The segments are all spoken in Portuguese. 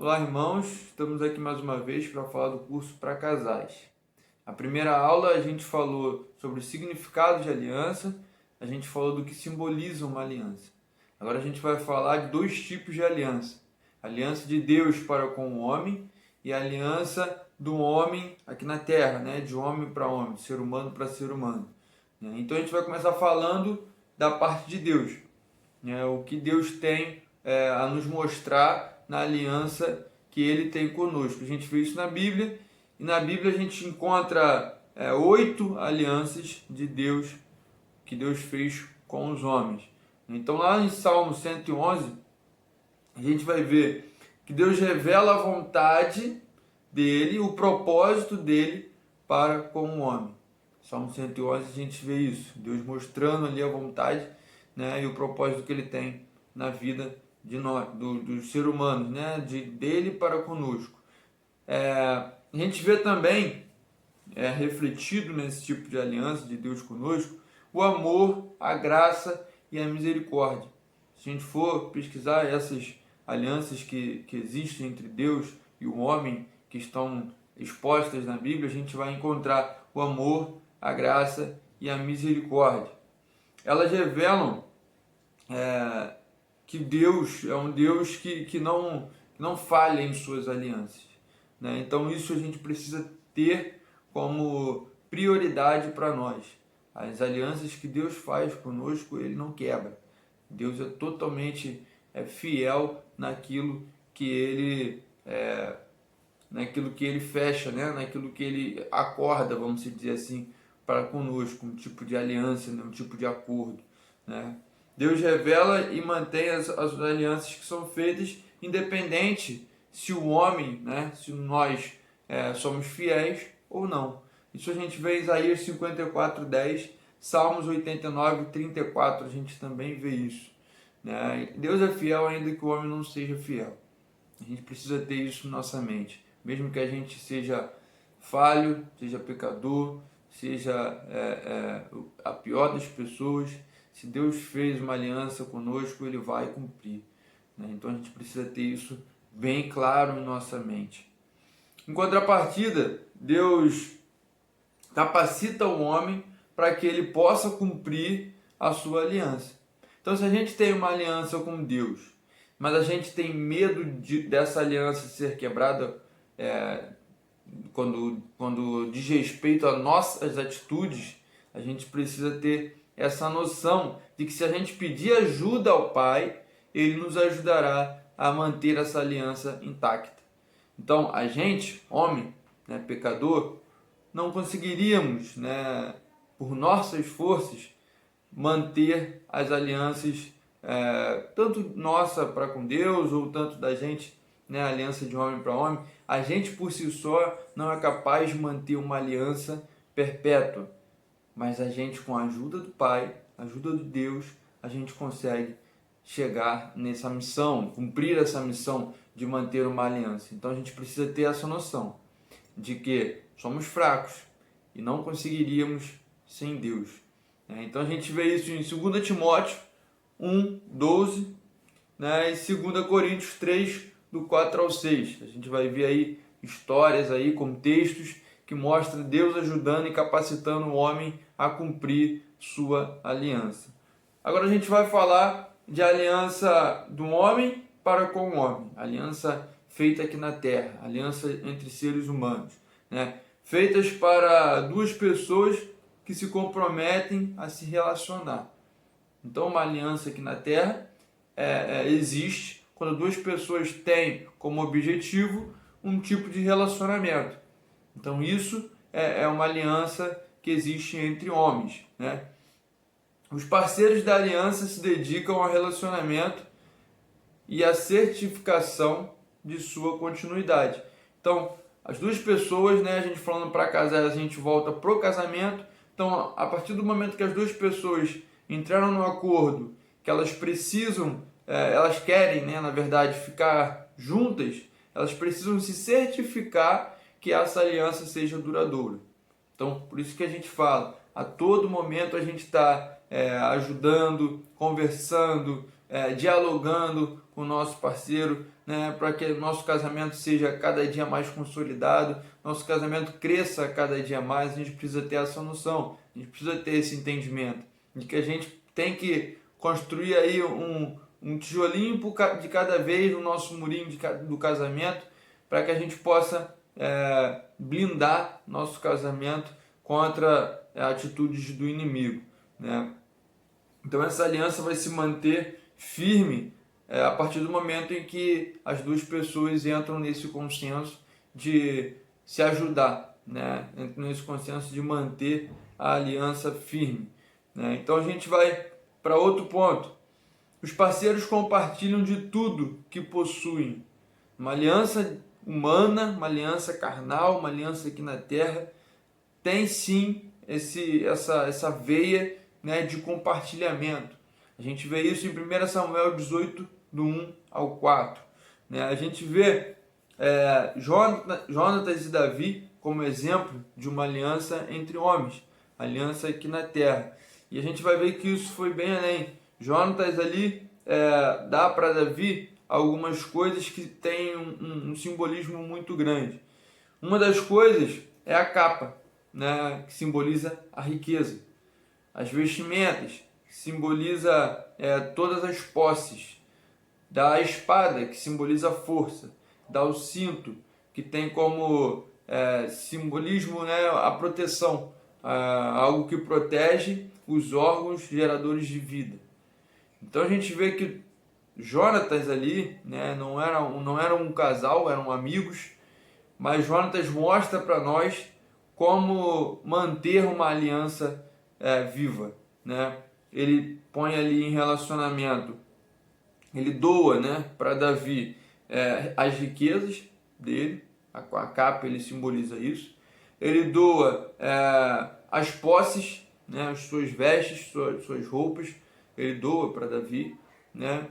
Olá, irmãos. Estamos aqui mais uma vez para falar do curso para casais. A primeira aula a gente falou sobre o significado de aliança, a gente falou do que simboliza uma aliança. Agora a gente vai falar de dois tipos de aliança: a aliança de Deus para com o homem e a aliança do homem aqui na terra, né? De homem para homem, de ser humano para ser humano. Então a gente vai começar falando da parte de Deus, né? O que Deus tem a nos mostrar na aliança que Ele tem conosco. A gente vê isso na Bíblia, e na Bíblia a gente encontra 8 alianças de Deus que Deus fez com os homens. Então lá em Salmo 111, a gente vai ver que Deus revela a vontade dele, o propósito dele para com o homem. Salmo 111 a gente vê isso, Deus mostrando ali a vontade, né, e o propósito que ele tem na vida de nós, dos seres humanos, né, dele para conosco. A gente vê também, refletido nesse tipo de aliança de Deus conosco, o amor, a graça e a misericórdia. Se a gente for pesquisar essas alianças que existem entre Deus e o homem, que estão expostas na Bíblia, a gente vai encontrar o amor, a graça e a misericórdia. Elas revelam que Deus é um Deus que não falha em suas alianças, né? Então isso a gente precisa ter como prioridade para nós. As alianças que Deus faz conosco, Ele não quebra. Deus é totalmente fiel naquilo que Ele fecha, né? Naquilo que Ele acorda, vamos dizer assim, para conosco, um tipo de aliança, né? Um tipo de acordo, né? Deus revela e mantém as alianças que são feitas, independente se o homem, né, se nós somos fiéis ou não. Isso a gente vê em Isaías 54:10, Salmos 89:34, a gente também vê isso, né? Deus é fiel ainda que o homem não seja fiel. A gente precisa ter isso na nossa mente. Mesmo que a gente seja falho, seja pecador, seja a pior das pessoas, se Deus fez uma aliança conosco, Ele vai cumprir, né? Então a gente precisa ter isso bem claro em nossa mente. Em contrapartida, Deus capacita o homem para que ele possa cumprir a sua aliança. Então, se a gente tem uma aliança com Deus, mas a gente tem medo dessa aliança ser quebrada quando diz respeito a nossas atitudes, a gente precisa ter essa noção de que se a gente pedir ajuda ao Pai, Ele nos ajudará a manter essa aliança intacta. Então, a gente, homem, né, pecador, não conseguiríamos, né, por nossas forças, manter as alianças, tanto nossa para com Deus, ou tanto da gente, né, aliança de homem para homem. A gente por si só não é capaz de manter uma aliança perpétua, mas a gente, com a ajuda do Pai, a ajuda de Deus, a gente consegue chegar nessa missão, cumprir essa missão de manter uma aliança. Então a gente precisa ter essa noção de que somos fracos e não conseguiríamos sem Deus. Então a gente vê isso em 2 Timóteo 1:12, né, e 2 Coríntios 3, do 4 ao 6. A gente vai ver aí histórias, aí, contextos que mostram Deus ajudando e capacitando o homem a cumprir sua aliança. Agora a gente vai falar de aliança do homem para com o homem, aliança feita aqui na terra, aliança entre seres humanos, né? Feitas para duas pessoas que se comprometem a se relacionar. Então, uma aliança aqui na terra existe quando duas pessoas têm como objetivo um tipo de relacionamento. Então, isso é uma aliança que existe entre homens, né? Os parceiros da aliança se dedicam ao relacionamento e à certificação de sua continuidade. Então, as duas pessoas, né, a gente falando para casar, a gente volta pro casamento. Então, a partir do momento que as duas pessoas entraram no acordo, que elas precisam, elas querem, né, na verdade, ficar juntas, elas precisam se certificar que essa aliança seja duradoura. Então, por isso que a gente fala, a todo momento a gente está ajudando, conversando, dialogando com o nosso parceiro, né, para que o nosso casamento seja cada dia mais consolidado, nosso casamento cresça cada dia mais. A gente precisa ter essa noção, a gente precisa ter esse entendimento de que a gente tem que construir aí um tijolinho de cada vez no nosso murinho do casamento, para que a gente possa blindar nosso casamento contra atitudes do inimigo, né? Então essa aliança vai se manter firme a partir do momento em que as duas pessoas entram nesse consenso de se ajudar, né? Entram nesse consenso de manter a aliança firme, né? Então a gente vai para outro ponto. Os parceiros compartilham de tudo que possuem. Uma aliança humana, uma aliança carnal, uma aliança aqui na terra, tem sim essa veia, né, de compartilhamento. A gente vê isso em 1 Samuel 18, do 1 ao 4. Né? A gente vê Jonatas e Davi como exemplo de uma aliança entre homens, aliança aqui na terra. E a gente vai ver que isso foi bem além. Jonatas ali dá para Davi algumas coisas que têm um simbolismo muito grande. Uma das coisas é a capa, né, que simboliza a riqueza. As vestimentas, que simboliza todas as posses. Dá a espada, que simboliza a força. Dá o cinto, que tem como simbolismo, né, a proteção, algo que protege os órgãos geradores de vida. Então a gente vê que Jonatas ali, né, não eram um casal, eram amigos, mas Jonatas mostra para nós como manter uma aliança viva, né? Ele põe ali em relacionamento, ele doa, né, para Davi as riquezas dele, a capa ele simboliza isso. Ele doa as posses, né, as suas vestes, suas roupas, ele doa para Davi, né?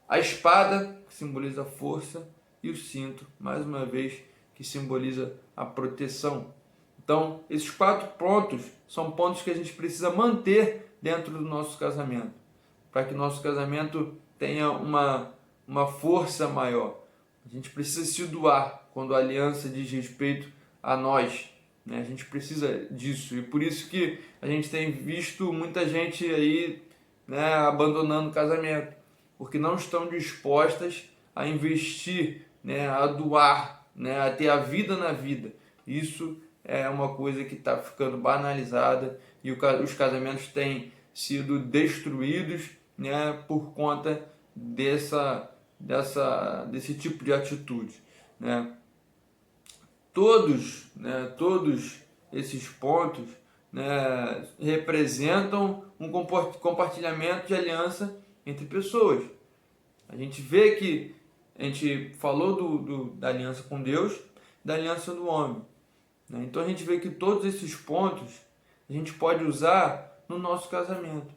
A espada, que simboliza a força, e o cinto, mais uma vez, que simboliza a proteção. Então, esses 4 pontos são pontos que a gente precisa manter dentro do nosso casamento, para que o nosso casamento tenha uma força maior. A gente precisa se doar quando a aliança diz respeito a nós, né? A gente precisa disso, e por isso que a gente tem visto muita gente aí, né, abandonando o casamento, porque não estão dispostas a investir, né, a doar, né, a ter a vida na vida. Isso é uma coisa que está ficando banalizada e os casamentos têm sido destruídos, né, por conta desse tipo de atitude, né? Todos esses pontos, né, representam um compartilhamento de aliança entre pessoas. A gente vê que a gente falou da aliança com Deus, da aliança do homem, né? Então a gente vê que todos esses pontos a gente pode usar no nosso casamento.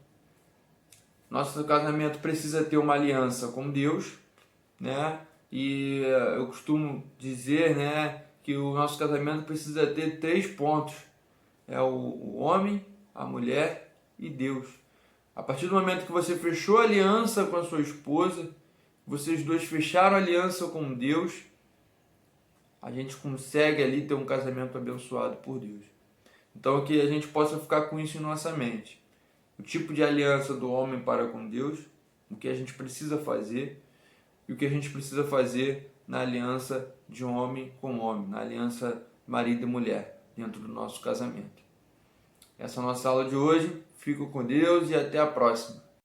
Nosso casamento precisa ter uma aliança com Deus, né? E eu costumo dizer, né, que o nosso casamento precisa ter 3 pontos. É o homem, a mulher e Deus. A partir do momento que você fechou a aliança com a sua esposa, vocês dois fecharam a aliança com Deus, a gente consegue ali ter um casamento abençoado por Deus. Então que a gente possa ficar com isso em nossa mente. O tipo de aliança do homem para com Deus, o que a gente precisa fazer e o que a gente precisa fazer na aliança de homem com homem, na aliança marido e mulher, dentro do nosso casamento. Essa é a nossa aula de hoje. Fico com Deus e até a próxima.